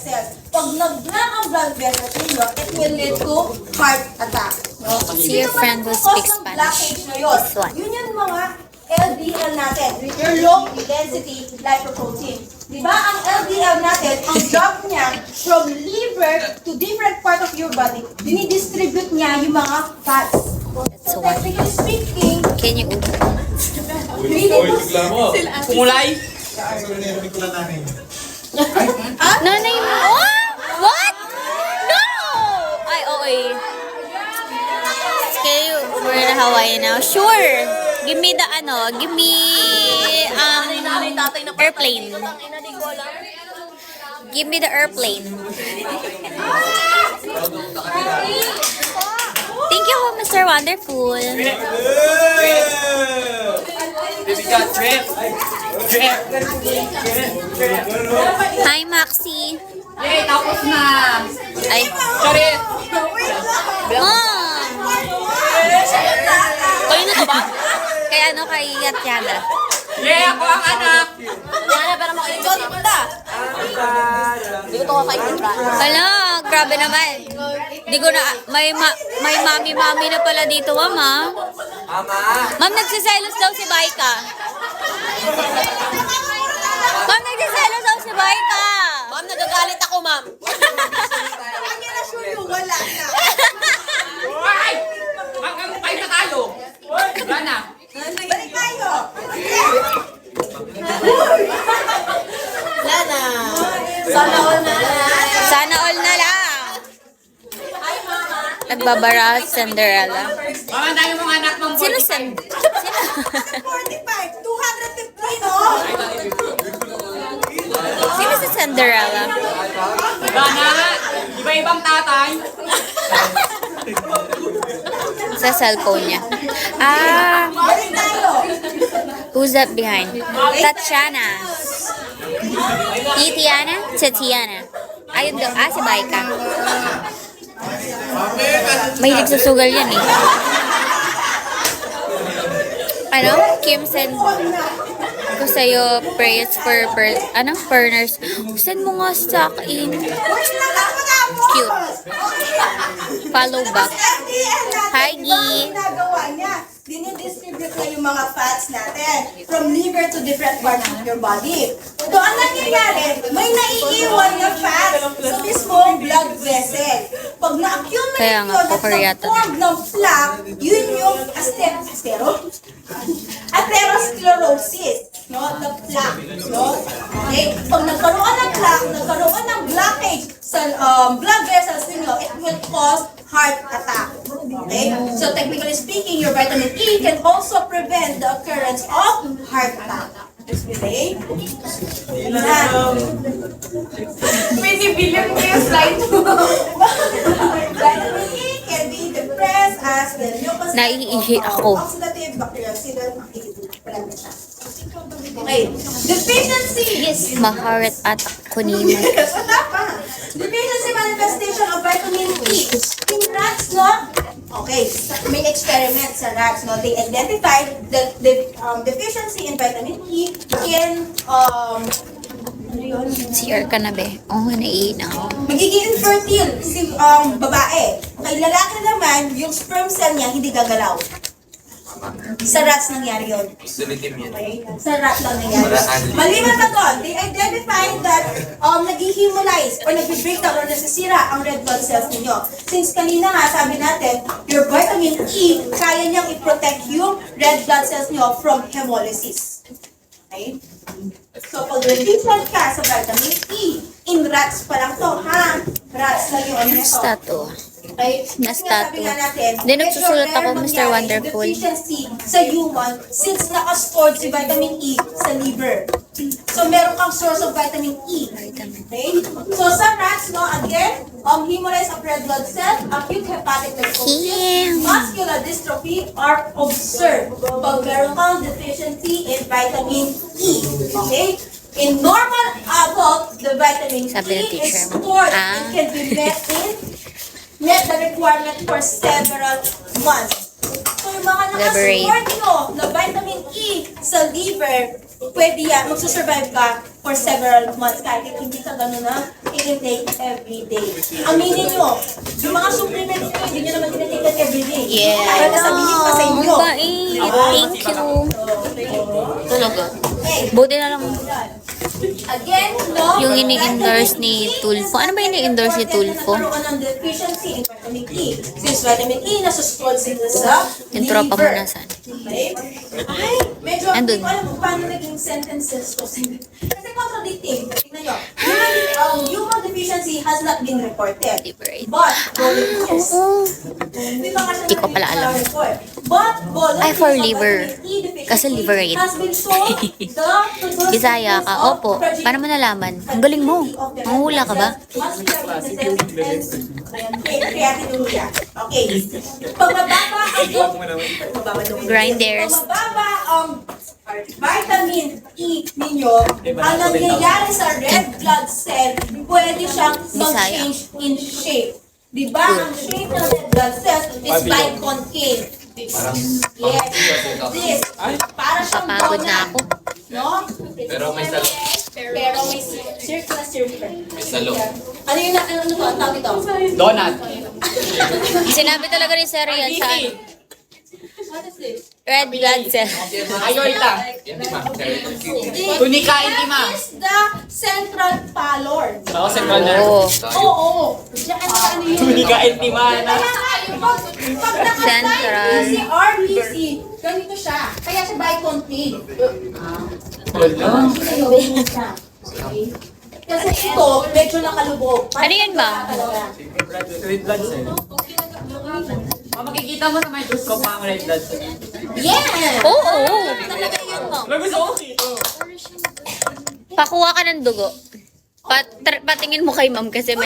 vessels. Pag nag-block ang blood vessels ninyo, it will lead to heart attack. No? See your friend who speaks Spanish. Blockage na yun. This one. Yun yung mga LDL natin, your low density lipoprotein. Diba ang LDL natin, ang job niya from liver to different part of your body, dinidistribute niya yung mga fats. So technically speaking, Can you open? Kumulay? Nanay mo? What? No! Ay, okay. Okay, we're in Hawaii now. Sure. Give me the give me airplane. Give me the airplane. Thank you, Mr. Wonderful. Baby got drip. Drip. Hi, Maxi. Yay, tapos na. Ay, Charit. Mom! Kayo na to ba? Kay kay Yatiana. Yay, ako ang anak. Yana, pero makalimot mo na. Hindi ko ito kakaintitra. Hala, grabe naman. Di ko na, may mami-mami na pala dito, mama. Ama. Ma'am, nagsiselos daw si Baika. Ma'am, nagsiselos daw si Baika. Ma'am, nagagalit ako, ma'am. ang yan na sure yung wala na. Ay! Tayo na tayo. Wala na. Balik tayo. Wala na. Sana all na lang. Sana all na lang. Nagbabara Cinderella. Mama, tayo mong anak mong Sino 45, Sino? 250, no? Sino si Cinderella? Wala na. Iba-ibang tatay. Sa cellphone niya. Ah, Balik tayo. who's that behind? Tatiana. Titiana? Tatiana. Ayun daw. Ah, si Baika. Mahilig sa sugal yan eh. Ano? Kim send ko sa'yo prayers for partners. Send mo nga sa akin. Cute. Follow back. Hi, Gi. Ginagawa niya. Dinidistribute na yung mga fats natin from liver to different parts of your body. So, ang nangyayari, may naiiwan na fats sa mismong blood vessel. Pag na-accumulate Kaya nga, yun at poker yata. na-form ng plaque, yun yung atherosclerosis. No? The plaque. No? Okay? Pag nagkaroon ng plaque, nagkaroon ng blockage sa blood vessels ninyo, it will cause heart attack. Okay? So technically speaking, your vitamin E can also prevent the occurrence of heart attack. Okay? Many billion years slide. Vitamin E can be depressed as the leukocyte Naiihi ako. oxidative bactericidal activity. Okay. Deficiency. Yes, ma-heart attack ko ni mo. Wala pa. Deficiency manifestation of vitamin E. In rats, no? Okay, may experiment sa rats, no? They identified that the deficiency in vitamin E in, CR ka na, be. Oo, naiina ako. magiging infertile si babae. Kay lalaki naman, yung sperm cell niya hindi gagalaw. Sa rats nangyari yun. Sulitim yan. Okay? Sa rat lang nangyari. Maliban na doon, they identified that nag-hemolize or nag-breakdown or nasisira ang red blood cells ninyo. Since kanina nga, sabi natin, your vitamin E, kaya niyang i-protect yung red blood cells niyo from hemolysis. Okay? So, pag deficient ka sa vitamin E, in rats pa lang to, ha? Rats lang yung ano nito. Basta to. Okay? Nas Kasi nga sabi tattoo. nga natin, Then, nagsusulat medyo ako, rare Mr. mangyari Wonderful. deficiency sa human since naka-stored si vitamin E sa liver. So, meron kang source of vitamin E. Okay? So, sa rats, no, again, hemolysis of red blood cells, acute hepatic necrosis, Kim. muscular dystrophy are observed pag meron kang deficiency in vitamin E. Okay? In normal adult, the vitamin Sabi ng E teacher is mo. stored. Ah. It can be met the requirement for several months. So yung mga Liberate. nakasupport nyo na vitamin E sa liver pwede yan, magsusurvive ka for several months kahit hindi ka gano'n na i-intake every day. Aminin nyo, yung mga supplements nyo, hindi nyo naman tinatake every day. Yeah. Kaya nasabihin pa sa Ang inyo. bait. Thank you. Talaga. Okay. Buti na lang Again, no? yung ini-endorse ni Tulfo. Ano ba ini-endorse ni Tulfo? Nagkaroon ng deficiency in vitamin E. Since vitamin E nasusupport sila sa Yung tropa mo nasaan? Okay? Ay, medyo Andun. hindi ko alam kung paano naging sentences ko. Kasi contradicting. Tingnan nyo. Human deficiency has not been reported. Liberate. But, yes. Oo. Hindi pa kasi Di ko pala alam. But, Ay, for liver. Kasi liberate. has been sold the Bisaya ka. Opo. Paano mo nalaman? Ang galing mo. Manghula ka ba? Creatinuria. Okay. Pagbababa ang Grinders. pagbababa ang vitamin E ninyo, ang nangyayari sa red blood cell, pwede siyang mag-change in shape. Diba? Ang shape ng red blood cells is biconcave. Yes. This. Para siyang Papagod na donut. ako. No? Pero may salo. Pero may circle na circle. May salo. Ano yung ano to? Ang tawag ito? Donut. Sinabi talaga ni Sir yan sa ano, What is this? red blood cell. Ayorta. Tunika intima. This is the central pallor. Ako central nerve. Oo. Oo. Diyan ano yun? Tunika intima na. Kaya nga, yung pag naka-slide Central. BC, RBC, ganito siya. Kaya siya biconcave. Ganito siya. Okay? Kasi ito, medyo nakalubog. Ano yan, ma'am? Red blood cell. Makikita mo sa microscope ang red blood cell. Yeah! Oo. Talaga yun, no? Gusto ko ito. Pakuha ka ng dugo. Patingin mo kay ma'am kasi may